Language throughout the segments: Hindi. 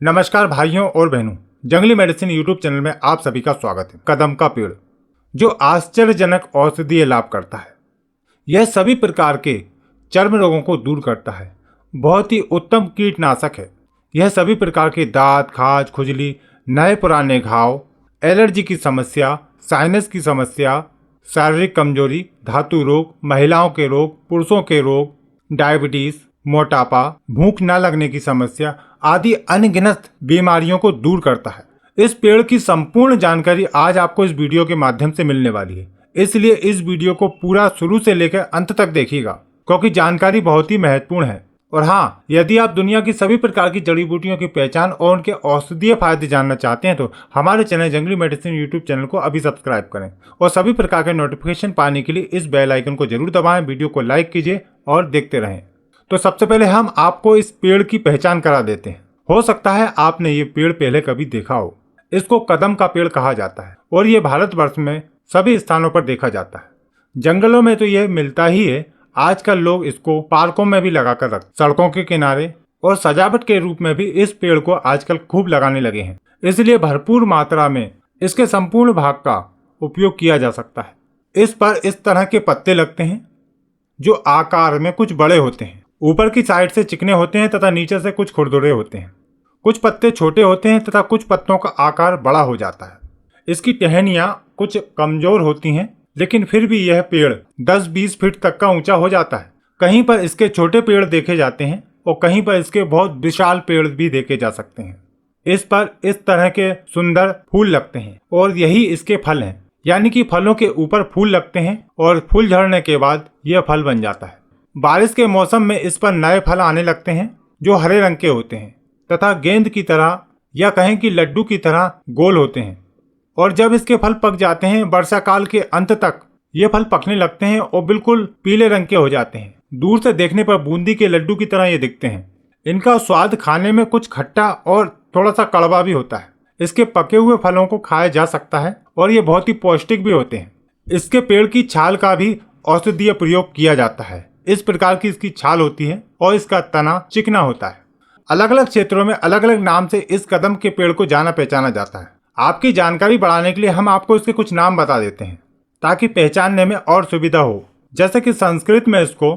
नमस्कार भाइयों और बहनों, जंगली मेडिसिन यूट्यूब चैनल में आप सभी का स्वागत है। कदम का पेड़ जो आश्चर्यजनक औषधीय लाभ करता है। यह सभी प्रकार के चर्म रोगों को दूर करता है। बहुत ही उत्तम कीटनाशक है। यह सभी प्रकार के दांत, खाज, खुजली, नए पुराने घाव, एलर्जी की समस्या, साइनस की समस्या, शारीरिक कमजोरी, धातु रोग, महिलाओं के रोग, पुरुषों के रोग, डायबिटीज, मोटापा, भूख न लगने की समस्या आदि अनगिनत बीमारियों को दूर करता है। इस पेड़ की संपूर्ण जानकारी आज आपको इस वीडियो के माध्यम से मिलने वाली है, इसलिए इस वीडियो को पूरा शुरू से लेकर अंत तक देखिएगा, क्योंकि जानकारी बहुत ही महत्वपूर्ण है। और हाँ, यदि आप दुनिया की सभी प्रकार की जड़ी बूटियों की पहचान और उनके औषधीय फायदे जानना चाहते हैं तो हमारे चैनल जंगली मेडिसिन यूट्यूब चैनल को अभी सब्सक्राइब करें और सभी प्रकार के नोटिफिकेशन पाने के लिए इस बेल आइकन को जरूर दबाएं। वीडियो को लाइक कीजिए और देखते रहें। तो सबसे पहले हम आपको इस पेड़ की पहचान करा देते हैं। हो सकता है आपने ये पेड़ पहले कभी देखा हो। इसको कदम का पेड़ कहा जाता है और ये भारतवर्ष में सभी स्थानों पर देखा जाता है। जंगलों में तो यह मिलता ही है। आजकल लोग इसको पार्कों में भी लगाकर रखते, सड़कों के किनारे और सजावट के रूप में भी इस पेड़ को आजकल खूब लगाने लगे हैं। इसलिए भरपूर मात्रा में इसके संपूर्ण भाग का उपयोग किया जा सकता है। इस पर इस तरह के पत्ते लगते हैं जो आकार में कुछ बड़े होते हैं। ऊपर की साइड से चिकने होते हैं तथा नीचे से कुछ खुरदुरे होते हैं। कुछ पत्ते छोटे होते हैं तथा कुछ पत्तों का आकार बड़ा हो जाता है। इसकी टहनियां कुछ कमजोर होती हैं, लेकिन फिर भी यह पेड़ 10-20 फीट तक का ऊंचा हो जाता है। कहीं पर इसके छोटे पेड़ देखे जाते हैं और कहीं पर इसके बहुत विशाल पेड़ भी देखे जा सकते हैं। इस पर इस तरह के सुंदर फूल लगते हैं और यही इसके फल हैं। यानी कि फलों के ऊपर फूल लगते हैं और फूल झड़ने के बाद यह फल बन जाता है। बारिश के मौसम में इस पर नए फल आने लगते हैं जो हरे रंग के होते हैं तथा गेंद की तरह या कहें कि लड्डू की तरह गोल होते हैं। और जब इसके फल पक जाते हैं, वर्षा काल के अंत तक ये फल पकने लगते हैं और बिल्कुल पीले रंग के हो जाते हैं। दूर से देखने पर बूंदी के लड्डू की तरह ये दिखते हैं। इनका स्वाद खाने में कुछ खट्टा और थोड़ा सा कड़वा भी होता है। इसके पके हुए फलों को खाया जा सकता है और ये बहुत ही पौष्टिक भी होते हैं। इसके पेड़ की छाल का भी औषधीय प्रयोग किया जाता है। इस प्रकार की इसकी छाल होती है और इसका तना चिकना होता है। अलग अलग क्षेत्रों में अलग अलग नाम से इस कदम के पेड़ को जाना पहचाना जाता है। आपकी जानकारी बढ़ाने के लिए हम आपको इसके कुछ नाम बता देते हैं ताकि पहचानने में और सुविधा हो। जैसे कि संस्कृत में इसको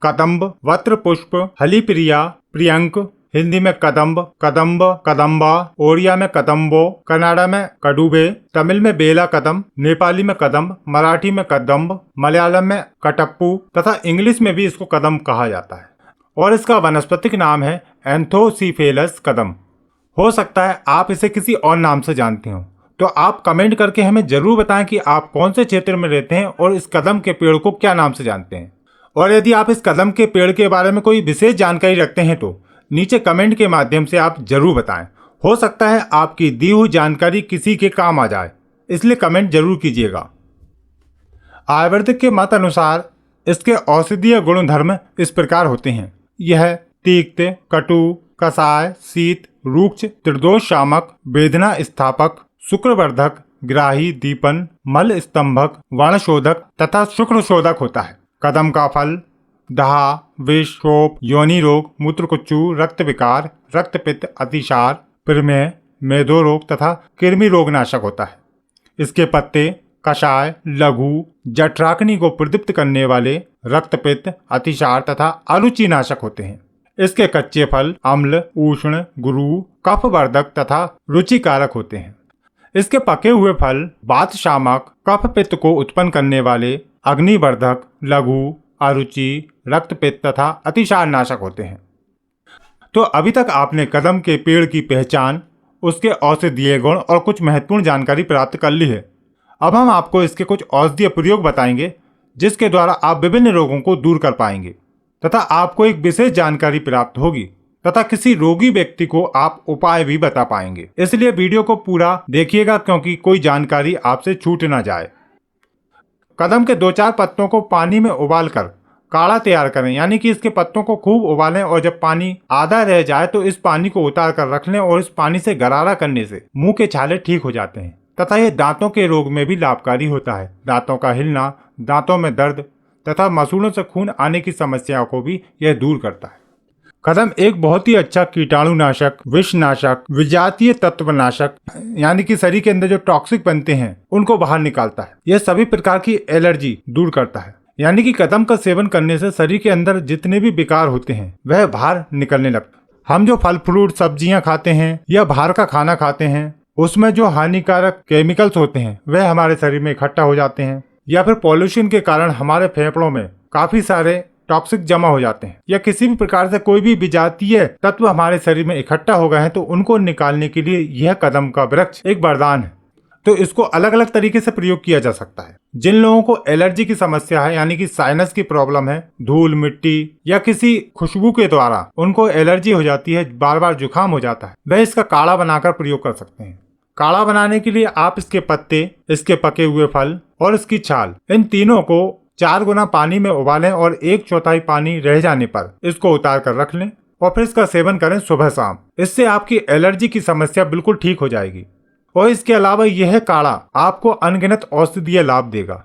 कदम्ब, वत्र पुष्प, हलिप्रिया, प्रियंक, हिंदी में कदम्ब, कदम्ब, कदम्बा, ओडिया में कदम्बो, कन्नड़ा में कडुबे, तमिल में बेला कदम, नेपाली में कदम्ब, मराठी में कदम्ब, मलयालम में कटप्पू तथा इंग्लिश में भी इसको कदम कहा जाता है। और इसका वनस्पतिक नाम है एंथोसिफेलस कदम। हो सकता है आप इसे किसी और नाम से जानते हो, तो आप कमेंट करके हमें जरूर बताएं कि आप कौन से क्षेत्र में रहते हैं और इस कदम के पेड़ को क्या नाम से जानते हैं। और यदि आप इस कदम के पेड़ के बारे में कोई विशेष जानकारी रखते हैं तो नीचे कमेंट के माध्यम से आप जरूर बताएं। हो सकता है आपकी दी हुई जानकारी किसी के काम आ जाए, इसलिए कमेंट जरूर कीजिएगा। आयुर्वेद के मत अनुसार इसके औषधीय गुणधर्म इस प्रकार होते हैं। यह तीक्त, कटु, कषाय, शीत, रूक्ष, त्रिदोष शामक, वेदना स्थापक, शुक्रवर्धक, ग्राही, दीपन, मल स्तंभक, वर्णशोधक तथा शुक्रशोधक होता है। कदम का फल दहा, विष, शोप, योनि रोग, मूत्रकुच्चू, रक्त विकार, रक्तपित्त, अतिसार, प्रमेह, मेदो रोग तथा कृमि रोग नाशक होता है। इसके पत्ते कषाय, लघु, जठराग्नि को प्रदीप्त करने वाले, रक्तपित्त, अतिसार तथा अरुचि नाशक होते हैं। इसके कच्चे फल अम्ल, उष्ण, गुरु, कफवर्धक तथा रुचिकारक होते हैं। इसके पके हुए फल वात शामक, कफ पित्त को उत्पन्न करने वाले, अग्निवर्धक, लघु, अरुचि, रक्तपित्त तथा अतिसार नाशक होते हैं। तो अभी तक आपने कदम के पेड़ की पहचान, उसके औषधीय गुण और कुछ महत्वपूर्ण जानकारी प्राप्त कर ली है। अब हम आपको इसके कुछ औषधीय प्रयोग बताएंगे जिसके द्वारा आप विभिन्न रोगों को दूर कर पाएंगे तथा आपको एक विशेष जानकारी प्राप्त होगी तथा किसी रोगी व्यक्ति को आप उपाय भी बता पाएंगे। इसलिए वीडियो को पूरा देखिएगा क्योंकि कोई जानकारी आपसे छूट ना जाए। कदम के 2-4 पत्तों को पानी में उबालकर काढ़ा तैयार करें, यानी कि इसके पत्तों को खूब उबालें और जब पानी आधा रह जाए तो इस पानी को उतार कर रख लें और इस पानी से गरारा करने से मुंह के छाले ठीक हो जाते हैं तथा यह दांतों के रोग में भी लाभकारी होता है। दांतों का हिलना, दांतों में दर्द तथा मसूड़ों से खून आने की समस्याओं को भी यह दूर करता है। कदम एक बहुत ही अच्छा कीटाणुनाशक, विषनाशक, विजातीय तत्वनाशक यानी कि शरीर के अंदर जो टॉक्सिक बनते हैं उनको बाहर निकालता है। यह सभी प्रकार की एलर्जी दूर करता है। यानी कि कदम का सेवन करने से शरीर के अंदर जितने भी विकार होते हैं वह बाहर निकलने लगता है। हम जो फल फ्रूट सब्जियां खाते हैं या बाहर का खाना खाते हैं उसमें जो हानिकारक केमिकल्स होते हैं वह हमारे शरीर में इकट्ठा हो जाते हैं, या फिर पॉल्यूशन के कारण हमारे फेफड़ों में काफी सारे टॉक्सिक जमा हो जाते हैं, या किसी भी प्रकार से कोई भी विजातीय तत्व हमारे शरीर में इकट्ठा हो गए हैं तो उनको निकालने के लिए यह कदम का वृक्ष एक वरदान है। तो इसको अलग अलग तरीके से प्रयोग किया जा सकता है। जिन लोगों को एलर्जी की समस्या है यानी कि साइनस की प्रॉब्लम है, धूल मिट्टी या किसी खुशबू के द्वारा उनको एलर्जी हो जाती है, बार बार जुकाम हो जाता है, वह इसका काढ़ा बनाकर प्रयोग कर सकते हैं। काढ़ा बनाने के लिए आप इसके पत्ते, इसके पके हुए फल और इसकी छाल, इन तीनों को 4 गुना पानी में उबालें और 1/4 पानी रह जाने पर इसको उतार कर रख लें और फिर इसका सेवन करें सुबह शाम। इससे आपकी एलर्जी की समस्या बिल्कुल ठीक हो जाएगी। और इसके अलावा यह काढ़ा आपको अनगिनत औषधीय लाभ देगा।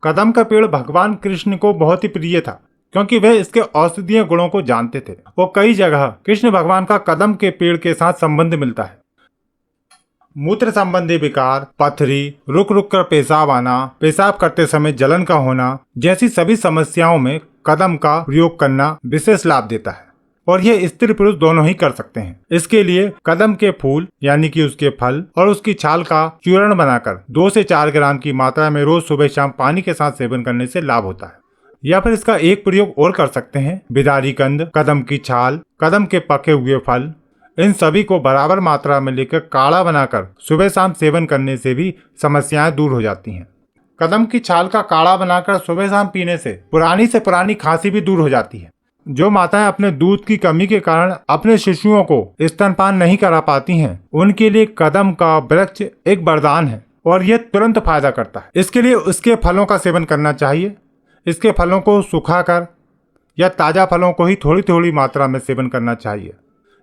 कदम का पेड़ भगवान कृष्ण को बहुत ही प्रिय था क्योंकि वह इसके औषधीय गुणों को जानते थे। और कई जगह कृष्ण भगवान का कदम के पेड़ के साथ संबंध मिलता है। मूत्र संबंधी विकार, पथरी, रुक रुक कर पेशाब आना, पेशाब करते समय जलन का होना जैसी सभी समस्याओं में कदम का प्रयोग करना विशेष लाभ देता है। और यह स्त्री पुरुष दोनों ही कर सकते हैं। इसके लिए कदम के फूल यानी कि उसके फल और उसकी छाल का चूर्ण बनाकर 2 से 4 ग्राम की मात्रा में रोज सुबह शाम पानी के साथ सेवन करने से लाभ होता है। या फिर इसका एक प्रयोग और कर सकते हैं, बिदारी कंद, कदम की छाल, कदम के पके हुए फल, इन सभी को बराबर मात्रा में लेकर काढ़ा बनाकर सुबह शाम सेवन करने से भी समस्याएं दूर हो जाती हैं। कदम की छाल का काढ़ा बनाकर सुबह शाम पीने से पुरानी खांसी भी दूर हो जाती है। जो माताएं अपने दूध की कमी के कारण अपने शिशुओं को स्तनपान नहीं करा पाती हैं, उनके लिए कदम का वृक्ष एक वरदान है और यह तुरंत फायदा करता है। इसके लिए उसके फलों का सेवन करना चाहिए। इसके फलों को सुखाकर या ताजा फलों को ही थोड़ी थोड़ी मात्रा में सेवन करना चाहिए,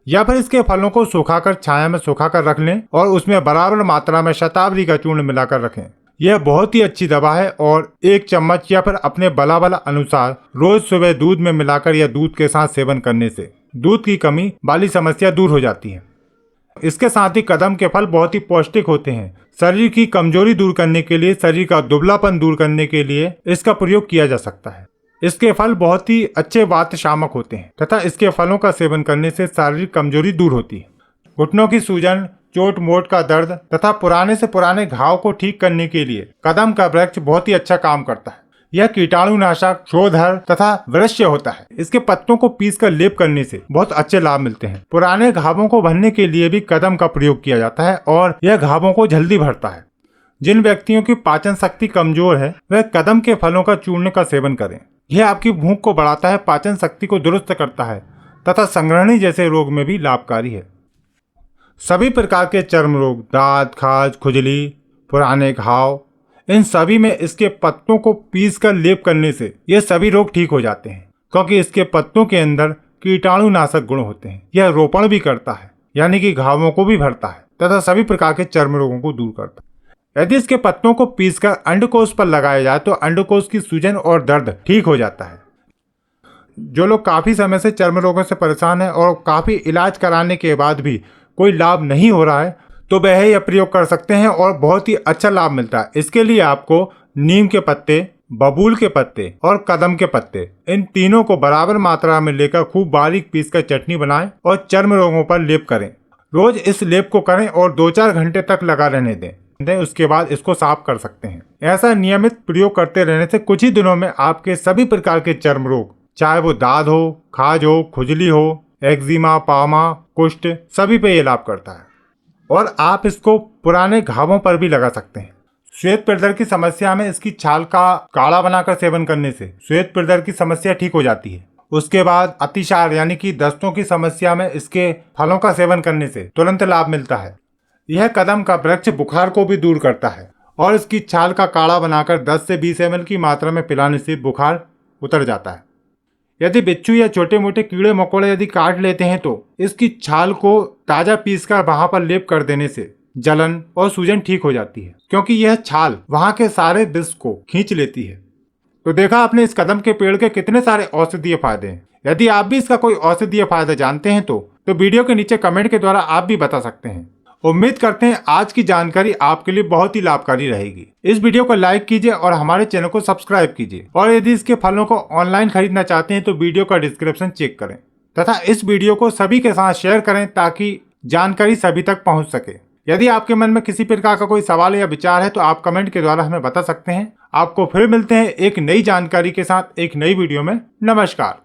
या फिर इसके फलों को सुखाकर छाया में सुखाकर रख लें और उसमें बराबर मात्रा में शतावरी का चूर्ण मिलाकर रखें। यह बहुत ही अच्छी दवा है और 1 चम्मच या फिर अपने बला अनुसार रोज सुबह दूध में मिलाकर या दूध के साथ सेवन करने से दूध की कमी वाली समस्या दूर हो जाती है। इसके साथ ही कदम के फल बहुत ही पौष्टिक होते हैं। शरीर की कमजोरी दूर करने के लिए, शरीर का दुबलापन दूर करने के लिए इसका प्रयोग किया जा सकता है। इसके फल बहुत ही अच्छे वात शामक होते हैं तथा इसके फलों का सेवन करने से शारीरिक कमजोरी दूर होती है। घुटनों की सूजन, चोट मोट का दर्द तथा पुराने से पुराने घाव को ठीक करने के लिए कदम का वृक्ष बहुत ही अच्छा काम करता है। यह कीटाणुनाशक, शोधर तथा वृक्ष होता है। इसके पत्तों को पीसकर लेप करने से बहुत अच्छे लाभ मिलते हैं। पुराने घावों को भरने के लिए भी कदम का प्रयोग किया जाता है और यह घावों को जल्दी भरता है। जिन व्यक्तियों की पाचन शक्ति कमजोर है वह कदम के फलों का चूर्ण का सेवन करें। यह आपकी भूख को बढ़ाता है, पाचन शक्ति को दुरुस्त करता है तथा संग्रहणी जैसे रोग में भी लाभकारी है। सभी प्रकार के चर्म रोग, दाद, खाज, खुजली, पुराने घाव, इन सभी में इसके पत्तों को पीसकर लेप करने से ये सभी रोग ठीक हो जाते हैं क्योंकि इसके पत्तों के अंदर कीटाणुनाशक गुण होते हैं। यह रोपण भी करता है यानी कि घावों को भी भरता है तथा सभी प्रकार के चर्म रोगों को दूर करता है। यदि इसके पत्तों को पीसकर अंडकोश पर लगाया जाए तो अंडकोश की सूजन और दर्द ठीक हो जाता है। जो लोग काफी समय से चर्म रोगों से परेशान है और काफी इलाज कराने के बाद भी कोई लाभ नहीं हो रहा है तो वह यह प्रयोग कर सकते हैं और बहुत ही अच्छा लाभ मिलता है। इसके लिए आपको नीम के पत्ते, बबूल के पत्ते और कदम के पत्ते, इन तीनों को बराबर मात्रा में लेकर खूब बारीक पीसकर चटनी बनाएं और चर्म रोगों पर लेप करें। रोज इस लेप को करें और 2-4 घंटे तक लगा रहने दें। उसके बाद इसको साफ कर सकते हैं। ऐसा नियमित प्रयोग करते रहने से कुछ ही दिनों में आपके सभी प्रकार के चर्म रोग, चाहे वो दाद हो, खाज हो, खुजली हो, एक्जिमा, पामा, कुष्ठ, सभी पे ये लाभ करता है। और आप इसको पुराने घावों पर भी लगा सकते हैं। श्वेत प्रदर की समस्या में इसकी छाल का काढ़ा बनाकर सेवन करने से श्वेत प्रदर की समस्या ठीक हो जाती है। उसके बाद अतिसार यानी कि दस्तों की समस्या में इसके फलों का सेवन करने से तुरंत लाभ मिलता है। यह कदम का वृक्ष बुखार को भी दूर करता है और इसकी छाल का काढ़ा बनाकर 10 से 20 ml की मात्रा में पिलाने से बुखार उतर जाता है। यदि बिच्छू या छोटे मोटे कीड़े मकोड़े यदि काट लेते हैं तो इसकी छाल को ताजा पीसकर वहां पर लेप कर देने से जलन और सूजन ठीक हो जाती है क्योंकि यह छाल वहां के सारे विष को खींच लेती है। तो देखा आपने इस कदम के पेड़ के कितने सारे औषधीय फायदे हैं। यदि आप भी इसका कोई औषधीय फायदा जानते हैं तो वीडियो के नीचे कमेंट के द्वारा आप भी बता सकते हैं। उम्मीद करते हैं आज की जानकारी आपके लिए बहुत ही लाभकारी रहेगी। इस वीडियो को लाइक कीजिए और हमारे चैनल को सब्सक्राइब कीजिए, और यदि इसके फलों को ऑनलाइन खरीदना चाहते हैं तो वीडियो का डिस्क्रिप्शन चेक करें तथा इस वीडियो को सभी के साथ शेयर करें ताकि जानकारी सभी तक पहुंच सके। यदि आपके मन में किसी प्रकार का कोई सवाल या विचार है तो आप कमेंट के द्वारा हमें बता सकते हैं। आपको फिर मिलते हैं एक नई जानकारी के साथ एक नई वीडियो में। नमस्कार।